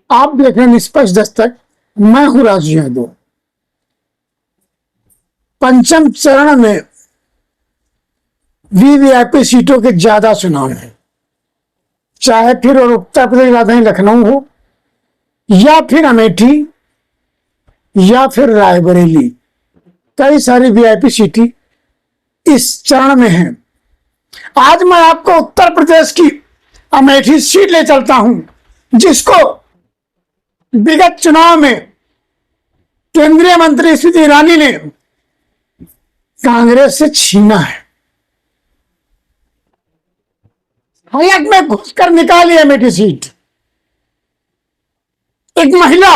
आप देख रहे हैं निष्पक्ष दस्तक, मैं हूं राजू यादव। पंचम चरण में वीवीआईपी सीटों के ज्यादा चुनाव है, चाहे फिर और उत्तर प्रदेश राजधानी लखनऊ हो या फिर अमेठी या फिर रायबरेली। कई सारी वीआईपी सीटें इस चरण में हैं। आज मैं आपको उत्तर प्रदेश की अमेठी सीट ले चलता हूं, जिसको विगत चुनाव में केंद्रीय मंत्री स्मृति ईरानी ने कांग्रेस से छीना है। हलक में घुसकर निकाली अमेठी सीट। एक महिला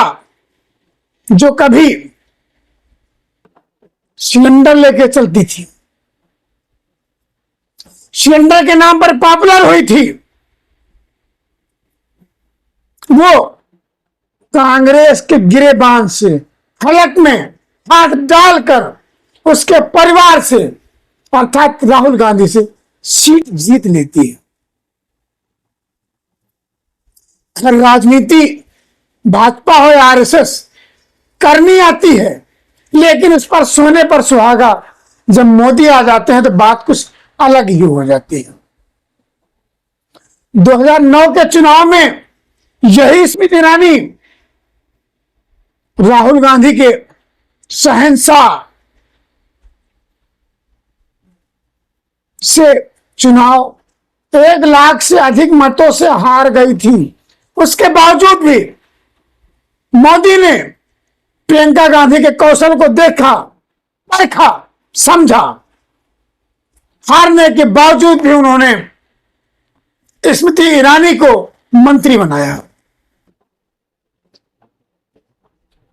जो कभी सिलेंडर लेके चलती थी, सिलेंडर के नाम पर पॉपुलर हुई थी, वो कांग्रेस के गिरेबान से हलक में हाथ डालकर उसके परिवार से अर्थात राहुल गांधी से सीट जीत लेती है। राजनीति भाजपा हो या आरएसएस करनी आती है, लेकिन उस पर सोने पर सुहागा जब मोदी आ जाते हैं तो बात कुछ अलग ही हो जाती है। 2009 के चुनाव में यही स्मृति ईरानी राहुल गांधी के शहंशाह से चुनाव 1 लाख से अधिक मतों से हार गई थी। उसके बावजूद भी मोदी ने प्रियंका गांधी के कौशल को देखा, परखा, समझा। हारने के बावजूद भी उन्होंने स्मृति ईरानी को मंत्री बनाया।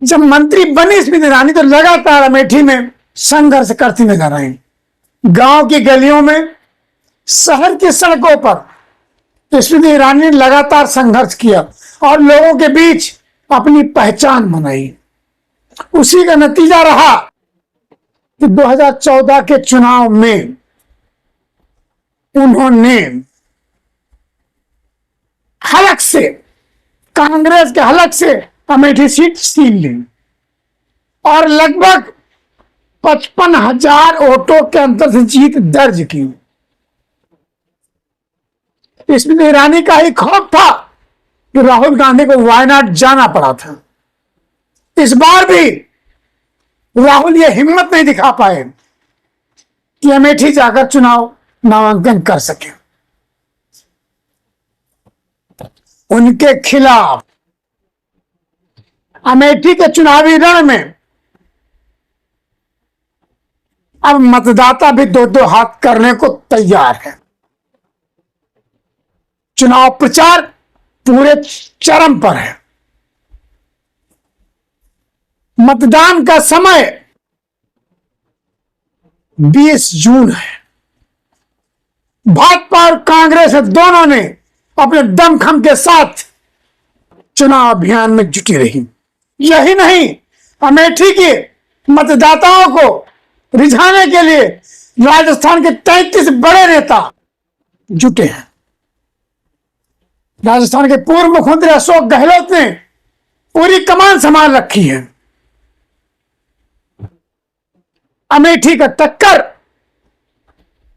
जब मंत्री बनी स्मृति ईरानी तो लगातार अमेठी में संघर्ष करती नजर आई। गांव की गलियों में, शहर की सड़कों पर स्मृति ईरानी ने लगातार संघर्ष किया और लोगों के बीच अपनी पहचान बनाई। उसी का नतीजा रहा कि 2014 के चुनाव में उन्होंने हलक से, कांग्रेस के हलक से अमेठी सीट छीन ली और लगभग 55,000 वोटों के अंतर से जीत दर्ज की। स्मृति ईरानी का ही खौफ था कि राहुल गांधी को वायनाड जाना पड़ा था। इस बार भी राहुल ये हिम्मत नहीं दिखा पाए कि अमेठी जाकर चुनाव नामांकन कर सके। उनके खिलाफ अमेठी के चुनावी रण में अब मतदाता भी 2-2 हाथ करने को तैयार है। चुनाव प्रचार पूरे चरम पर है। मतदान का समय 20 जून है। भाजपा और कांग्रेस दोनों ने अपने दमखम के साथ चुनाव अभियान में जुटी रही। यही नहीं, अमेठी के मतदाताओं को रिझाने के लिए राजस्थान के 33 बड़े नेता जुटे हैं। राजस्थान के पूर्व मुख्यमंत्री अशोक गहलोत ने पूरी कमान संभाल रखी है। अमेठी का टक्कर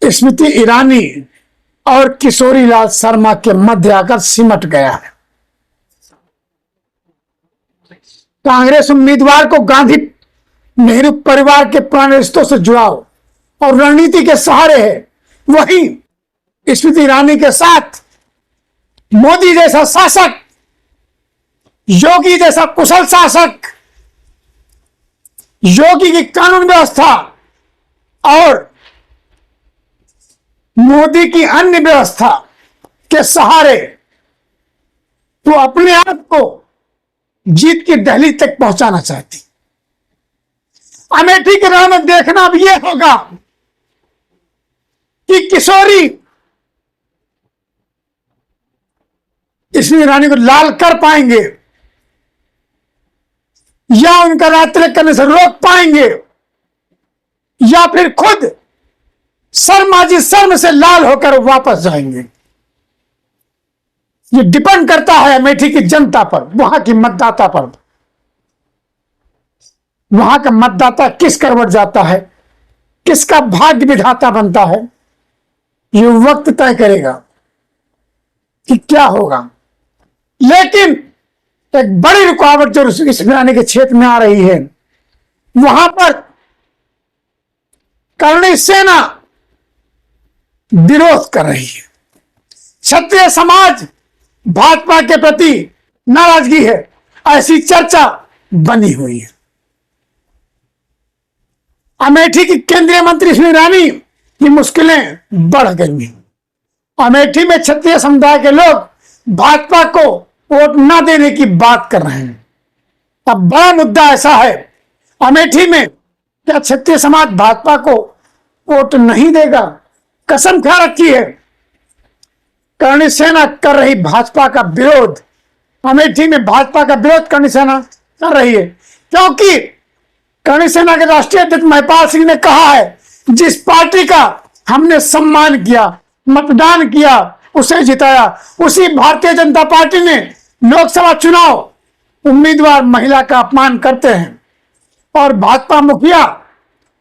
स्मृति ईरानी और किशोरी लाल शर्मा के मध्य आकर सिमट गया है। कांग्रेस उम्मीदवार को गांधी नेहरू परिवार के पुराने रिश्तों से जुड़ाव और रणनीति के सहारे है। वहीं स्मृति ईरानी के साथ मोदी जैसा शासक, योगी जैसा कुशल शासक, योगी की कानून व्यवस्था और मोदी की अन्य व्यवस्था के सहारे वो अपने आप को जीत की दहलीज तक पहुंचाना चाहती। अमेठी के रण में देखना अब यह होगा कि किशोरी स्मृति ईरानी को लाल कर पाएंगे या उनका राजतिलक करने से रोक पाएंगे, या फिर खुद शर्मा जी शर्म से लाल होकर वापस जाएंगे। ये डिपेंड करता है अमेठी की जनता पर, वहां की मतदाता पर। वहां का मतदाता किस करवट जाता है, किसका भाग्य विधाता बनता है, ये वक्त तय करेगा कि क्या होगा। लेकिन एक बड़ी रुकावट जो स्मृति के क्षेत्र में आ रही है, वहां पर करणी सेना विरोध कर रही है। क्षत्रिय समाज भाजपा के प्रति नाराजगी है, ऐसी चर्चा बनी हुई है। अमेठी की केंद्रीय मंत्री स्मृति ईरानी की मुश्किलें बढ़ गई हैं। अमेठी में क्षत्रिय समुदाय के लोग भाजपा को वोट न देने की बात कर रहे हैं। अब बड़ा मुद्दा ऐसा है, अमेठी में क्या क्षत्रिय समाज भाजपा को वोट नहीं देगा? कसम खा रखी है। करणी सेना कर रही भाजपा का विरोध, अमेठी में भाजपा का विरोध करणी सेना कर रही है, क्योंकि करणी सेना के राष्ट्रीय अध्यक्ष महिपाल सिंह ने कहा है, जिस पार्टी का हमने सम्मान किया, मतदान किया, उसे जिताया, उसी भारतीय जनता पार्टी ने लोकसभा चुनाव उम्मीदवार महिला का अपमान करते हैं और भाजपा मुखिया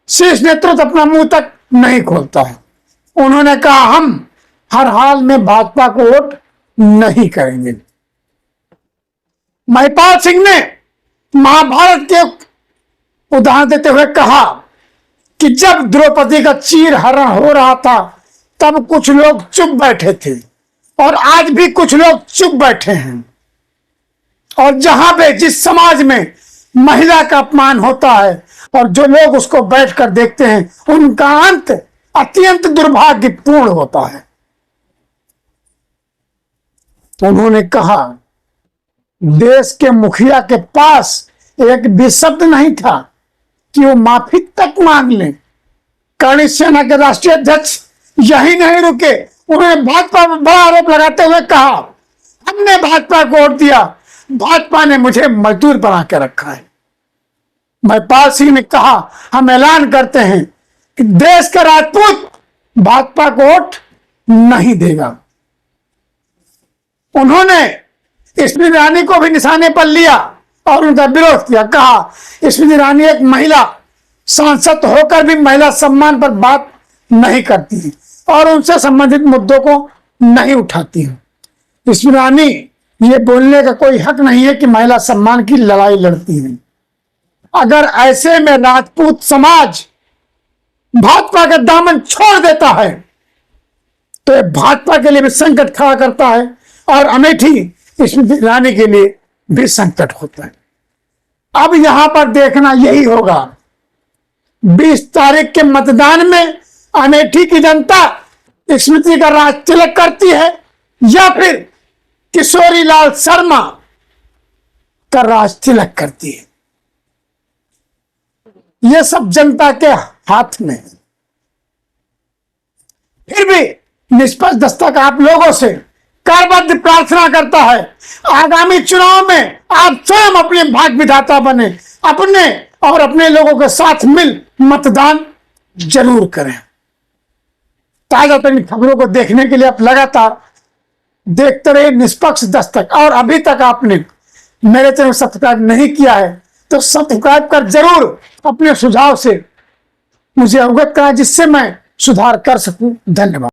शीर्ष नेतृत्व अपना मुंह तक नहीं खोलता है। उन्होंने कहा, हम हर हाल में भाजपा को वोट नहीं करेंगे। महिपाल सिंह ने महाभारत के उदाहरण देते हुए कहा कि जब द्रौपदी का चीर हरण हो रहा था तब कुछ लोग चुप बैठे थे और आज भी कुछ लोग चुप बैठे हैं। और जहां पे जिस समाज में महिला का अपमान होता है और जो लोग उसको बैठकर देखते हैं, उनका अंत अत्यंत दुर्भाग्यपूर्ण होता है। तो उन्होंने कहा, देश के मुखिया के पास एक भी शब्द नहीं था कि वो माफी तक मांग लें। करणी सेना के राष्ट्रीय अध्यक्ष यही नहीं रुके, उन्होंने भाजपा पर बड़ा आरोप लगाते हुए कहा, हमने भाजपा को वोट दिया, भाजपा ने मुझे मजदूर बना के रखा है। महिपाल सिंह ने कहा, हम ऐलान करते हैं कि देश का राजपूत भाजपा को वोट नहीं देगा। उन्होंने स्मृति ईरानी को भी निशाने पर लिया और उनका विरोध किया। कहा, स्मृति ईरानी एक महिला सांसद होकर भी महिला सम्मान पर बात नहीं करती और उनसे संबंधित मुद्दों को नहीं उठाती है। स्मृति ईरानी ये बोलने का कोई हक नहीं है कि महिला सम्मान की लड़ाई लड़ती है। अगर ऐसे में राजपूत समाज भाजपा का दामन छोड़ देता है तो ये भाजपा के लिए भी संकट खड़ा करता है और अमेठी स्मृति ईरानी के लिए भी संकट होता है। अब यहां पर देखना यही होगा, 20 तारीख के मतदान में अमेठी की जनता स्मृति का राज तिलक करती है या फिर किशोरी लाल शर्मा का राज तिलक करती है। यह सब जनता के हाथ में। फिर भी निष्पक्ष दस्तक आप लोगों से करबद्ध प्रार्थना करता है, आगामी चुनाव में आप स्वयं अपने भाग्य विधाता बने, अपने और अपने लोगों के साथ मिल मतदान जरूर करें। ताजा तरीन खबरों को देखने के लिए आप लगातार देखते रहिए निष्पक्ष दस्तक। और अभी तक आपने मेरे चैनल सब्सक्राइब नहीं किया है तो सब्सक्राइब कर जरूर अपने सुझाव से मुझे अवगत कराएं, जिससे मैं सुधार कर सकूं। धन्यवाद।